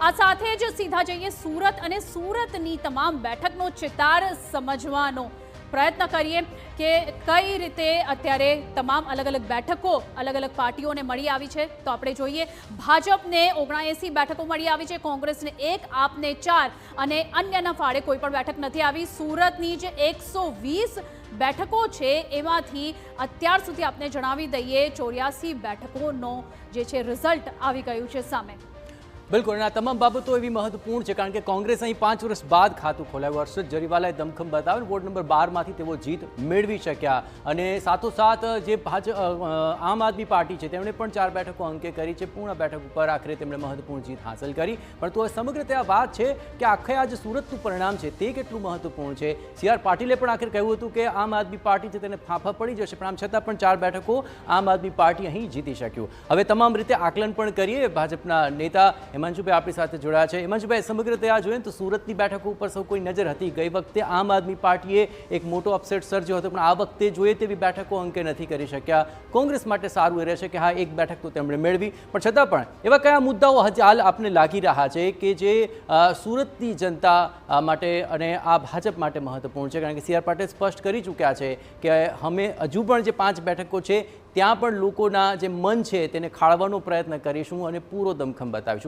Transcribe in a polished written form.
આ સાથે જ સીધા જઈએ સુરત અને સુરતની તમામ બેઠકનો ચિતાર સમજવાનો પ્રયત્ન કરીએ કે કઈ રીતે અત્યારે તમામ અલગ અલગ બેઠકો અલગ અલગ પાર્ટીઓને મળી આવી છે। તો આપણે જોઈએ, ભાજપને 79 બેઠકો મળી આવી છે, કોંગ્રેસને 1, આપને 4 અને અન્યના ફાળે કોઈ પણ બેઠક નથી આવી। સુરતની જે 120 બેઠકો છે એમાંથી અત્યાર સુધી આપને જણાવી દઈએ 84 બેઠકોનો જે છે રિઝલ્ટ આવી ગયું છે સામે। બિલકુલ, આ તમામ બાબતો એવી મહત્વપૂર્ણ છે કારણ કે કોંગ્રેસ અહીં 5 વર્ષ બાદ ખાતું ખોલાવ્યું। હર્ષદ જરીવાલાએ દમખમ બતાવ્યું, વોર્ડ નંબર 12માંથી તેઓ જીત મેળવી શક્યા અને સાથોસાથ જે આમ આદમી પાર્ટી છે તેમણે પણ 4 બેઠકો અંકે કરી છે। પૂર્ણ બેઠક ઉપર આખરે તેમણે મહત્વપૂર્ણ જીત હાંસલ કરી। પરંતુ સમગ્ર તે આ વાત છે કે આખરે આ જે સુરતનું પરિણામ છે તે કેટલું મહત્વપૂર્ણ છે। સી આર પાટીલે પણ આખરે કહ્યું હતું કે આમ આદમી પાર્ટી છે તેને ફાંફા પડી જશે, પણ આમ છતાં પણ 4 બેઠકો આમ આદમી પાર્ટી અહીં જીતી શક્યું। હવે તમામ રીતે આકલન પણ કરીએ। ભાજપના નેતા હિમાંશુભાઈ આપણી સાથે જોડાયા છે। હિમાંશુભાઈ, સમગ્ર તે આ જોઈએ તો સુરતની બેઠકો ઉપર સૌ કોઈ નજર હતી। ગઈ વખતે આમ આદમી પાર્ટીએ એક મોટો અપસેટ સર્જ્યો હતો, પણ આ વખતે જોઈએ તેવી બેઠકો અંકે નથી કરી શક્યા। કોંગ્રેસ માટે સારું એ રહેશે કે હા, એક બેઠક તો તેમણે મેળવી, પણ છતાં પણ એવા કયા મુદ્દાઓ હાલ આપને લાગી રહ્યા છે કે જે સુરતની જનતા માટે અને આ ભાજપ માટે મહત્વપૂર્ણ છે? કારણ કે સી આર પાટીલ સ્પષ્ટ કરી ચૂક્યા છે કે અમે હજુ પણ જે 5 બેઠકો છે ત્યાં પણ લોકોના જે મન છે તેને ખાળવાનો પ્રયત્ન કરીશું અને પૂરો દમખમ બતાવીશું।